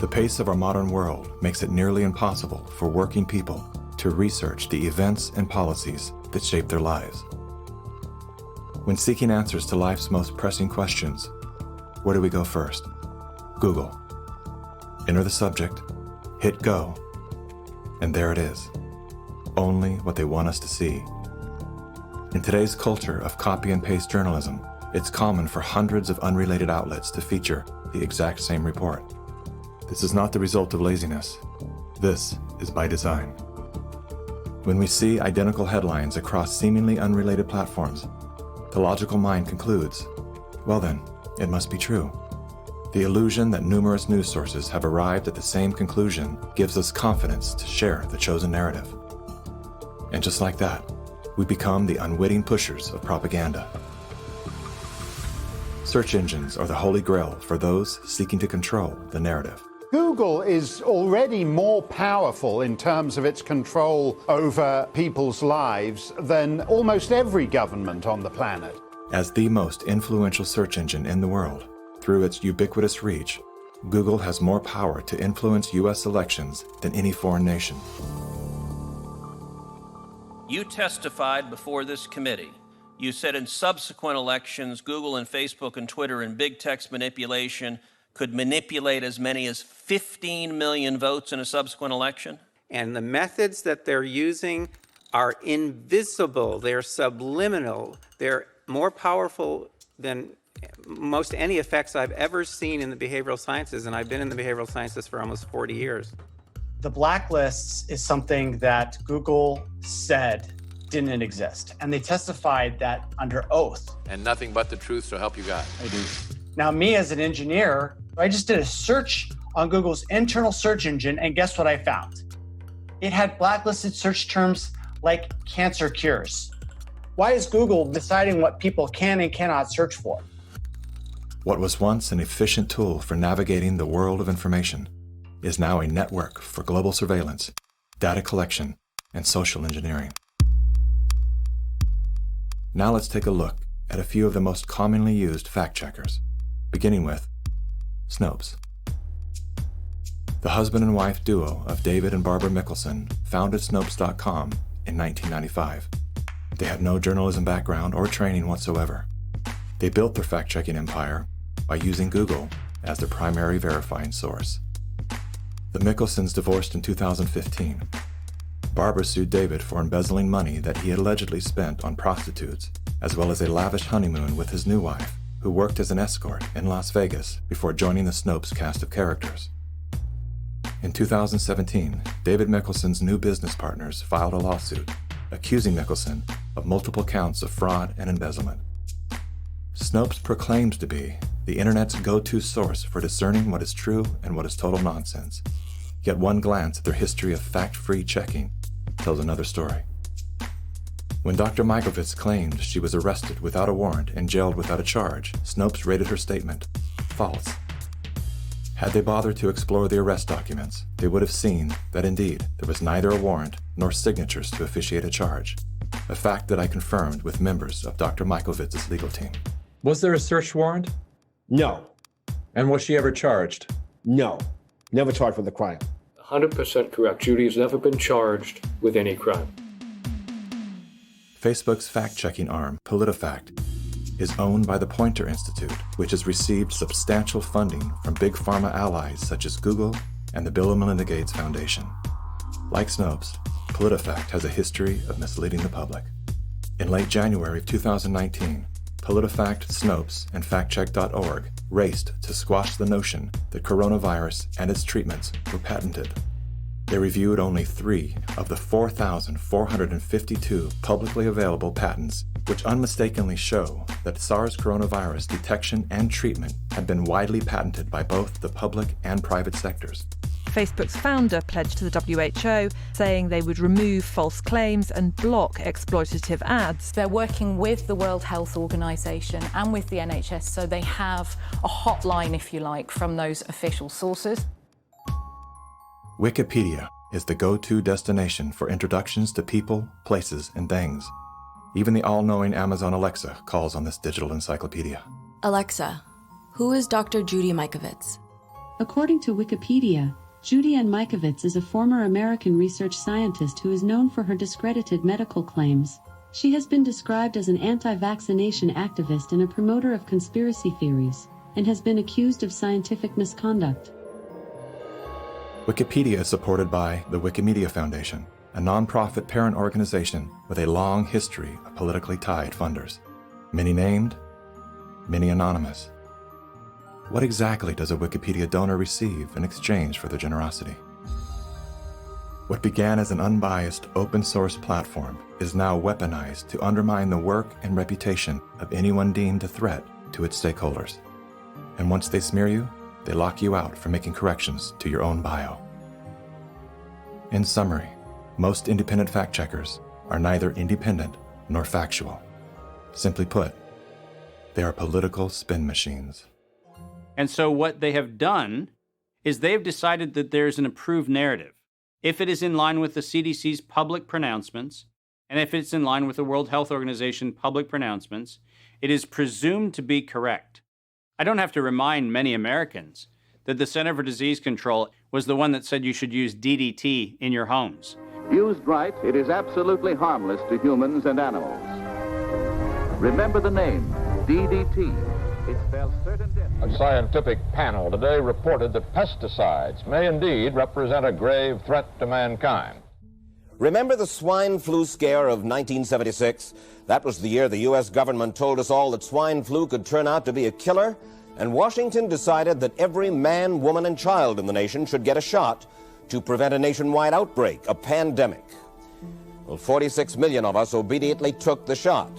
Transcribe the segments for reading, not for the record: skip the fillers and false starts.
The pace of our modern world makes it nearly impossible for working people to research the events and policies that shape their lives. When seeking answers to life's most pressing questions, where do we go first? Google. Enter the subject, hit go, and there it is. Only what they want us to see. In today's culture of copy and paste journalism, it's common for hundreds of unrelated outlets to feature the exact same report. This is not the result of laziness. This is by design. When we see identical headlines across seemingly unrelated platforms, the logical mind concludes, well then, it must be true. The illusion that numerous news sources have arrived at the same conclusion gives us confidence to share the chosen narrative. And just like that, we become the unwitting pushers of propaganda. Search engines are the holy grail for those seeking to control the narrative. Google is already more powerful in terms of its control over people's lives than almost every government on the planet. As the most influential search engine in the world, through its ubiquitous reach, Google has more power to influence U.S. elections than any foreign nation. You testified before this committee. You said in subsequent elections, Google and Facebook and Twitter and big text manipulation could manipulate as many as 15 million votes in a subsequent election? And the methods that they're using are invisible, they're subliminal, they're more powerful than most any effects I've ever seen in the behavioral sciences, and I've been in the behavioral sciences for almost 40 years. The blacklists is something that Google said didn't exist, and they testified that under oath. And nothing but the truth, so help you God. I do. Now, me as an engineer, I just did a search on Google's internal search engine, and guess what I found? It had blacklisted search terms like cancer cures. Why is Google deciding what people can and cannot search for? What was once an efficient tool for navigating the world of information is now a network for global surveillance, data collection, and social engineering. Now let's take a look at a few of the most commonly used fact-checkers, beginning with Snopes. The husband and wife duo of David and Barbara Mickelson founded Snopes.com in 1995. They had no journalism background or training whatsoever. They built their fact-checking empire by using Google as their primary verifying source. The Mickelsons divorced in 2015. Barbara sued David for embezzling money that he had allegedly spent on prostitutes, as well as a lavish honeymoon with his new wife, who worked as an escort in Las Vegas before joining the Snopes cast of characters. In 2017, David Mickelson's new business partners filed a lawsuit accusing Mickelson of multiple counts of fraud and embezzlement. Snopes proclaims to be the internet's go-to source for discerning what is true and what is total nonsense. Yet one glance at their history of fact-free checking tells another story. When Dr. Mikovits claimed she was arrested without a warrant and jailed without a charge, Snopes rated her statement false. Had they bothered to explore the arrest documents, they would have seen that indeed there was neither a warrant nor signatures to officiate a charge, a fact that I confirmed with members of Dr. Mikovits' legal team. Was there a search warrant? No. And was she ever charged? No. Never charged with a crime. 100% correct. Judy has never been charged with any crime. Facebook's fact-checking arm, PolitiFact, is owned by the Poynter Institute, which has received substantial funding from big pharma allies such as Google and the Bill and Melinda Gates Foundation. Like Snopes, PolitiFact has a history of misleading the public. In late January of 2019, PolitiFact, Snopes, and FactCheck.org raced to squash the notion that coronavirus and its treatments were patented. They reviewed only 3 of the 4,452 publicly available patents, which unmistakably show that SARS coronavirus detection and treatment had been widely patented by both the public and private sectors. Facebook's founder pledged to the WHO, saying they would remove false claims and block exploitative ads. They're working with the World Health Organization and with the NHS, so they have a hotline, if you like, from those official sources. Wikipedia is the go-to destination for introductions to people, places, and things. Even the all-knowing Amazon Alexa calls on this digital encyclopedia. Alexa, who is Dr. Judy Mikovits? According to Wikipedia, Judy Ann Mikovits is a former American research scientist who is known for her discredited medical claims. She has been described as an anti-vaccination activist and a promoter of conspiracy theories, and has been accused of scientific misconduct. Wikipedia is supported by the Wikimedia Foundation, a non-profit parent organization with a long history of politically tied funders. Many named, many anonymous. What exactly does a Wikipedia donor receive in exchange for their generosity? What began as an unbiased open source platform is now weaponized to undermine the work and reputation of anyone deemed a threat to its stakeholders. And once they smear you, they lock you out for making corrections to your own bio. In summary, most independent fact-checkers are neither independent nor factual. Simply put, they are political spin machines. And so what they have done is they've decided that there's an approved narrative. If it is in line with the CDC's public pronouncements, and if it's in line with the World Health Organization public pronouncements, it is presumed to be correct. I don't have to remind many Americans that the Center for Disease Control was the one that said you should use DDT in your homes. Used right, it is absolutely harmless to humans and animals. Remember the name, DDT. It spells certain death. A scientific panel today reported that pesticides may indeed represent a grave threat to mankind. Remember the swine flu scare of 1976? That was the year the U.S. government told us all that swine flu could turn out to be a killer, and Washington decided that every man, woman, and child in the nation should get a shot to prevent a nationwide outbreak, a pandemic. Well, 46 million of us obediently took the shot.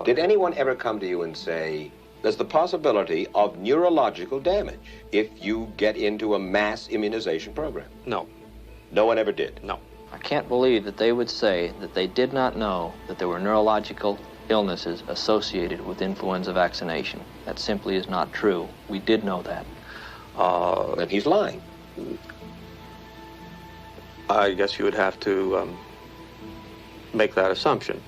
Did anyone ever come to you and say, there's the possibility of neurological damage if you get into a mass immunization program? No. No one ever did? No. I can't believe that they would say that they did not know that there were neurological illnesses associated with influenza vaccination. That simply is not true. We did know that. Then he's lying. I guess you would have to make that assumption.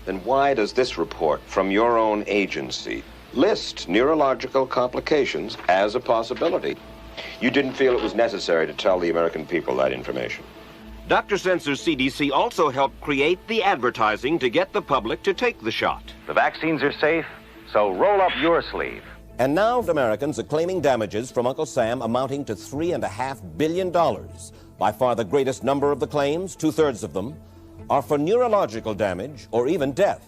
Then why does this report from your own agency list neurological complications as a possibility? You didn't feel it was necessary to tell the American people that information. Dr. Censor's CDC also helped create the advertising to get the public to take the shot. The vaccines are safe, so roll up your sleeve. And now Americans are claiming damages from Uncle Sam amounting to $3.5 billion. By far the greatest number of the claims, 2/3 of them, are for neurological damage or even death.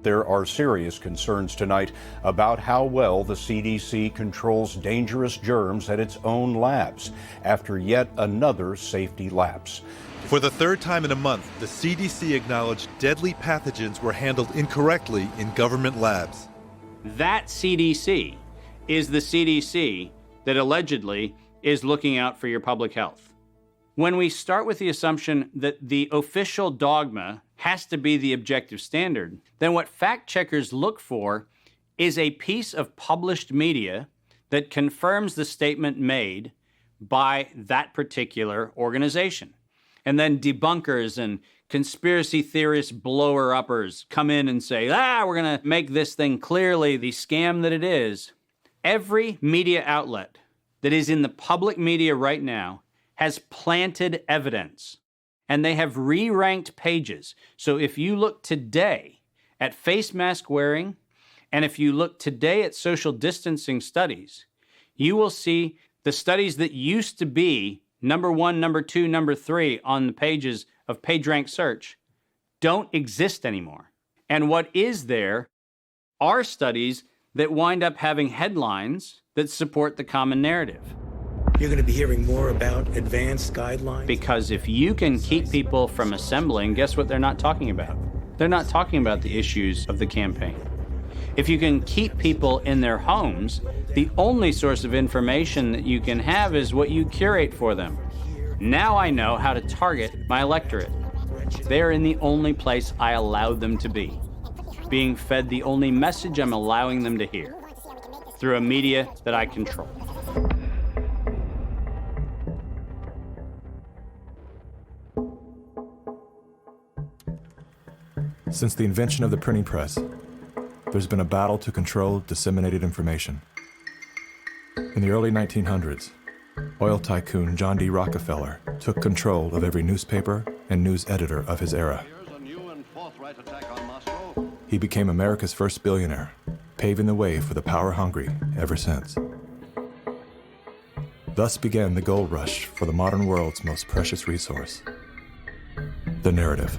There are serious concerns tonight about how well the CDC controls dangerous germs at its own labs after yet another safety lapse. For the third time in a month, the CDC acknowledged deadly pathogens were handled incorrectly in government labs. That CDC is the CDC that allegedly is looking out for your public health. When we start with the assumption that the official dogma has to be the objective standard, then what fact checkers look for is a piece of published media that confirms the statement made by that particular organization. And then debunkers and conspiracy theorist blower-uppers come in and say, we're going to make this thing clearly the scam that it is. Every media outlet that is in the public media right now has planted evidence, and they have re-ranked pages. So if you look today at face mask wearing, and if you look today at social distancing studies, you will see the studies that used to be number 1, number 2, number 3 on the pages of PageRank search don't exist anymore. And what is there are studies that wind up having headlines that support the common narrative. You're going to be hearing more about advanced guidelines. Because if you can keep people from assembling, guess what they're not talking about? They're not talking about the issues of the campaign. If you can keep people in their homes, the only source of information that you can have is what you curate for them. Now I know how to target my electorate. They're in the only place I allowed them to be, being fed the only message I'm allowing them to hear, through a media that I control. Since the invention of the printing press, there's been a battle to control disseminated information. In the early 1900s, oil tycoon John D. Rockefeller took control of every newspaper and news editor of his era. He became America's first billionaire, paving the way for the power-hungry ever since. Thus began the gold rush for the modern world's most precious resource, the narrative.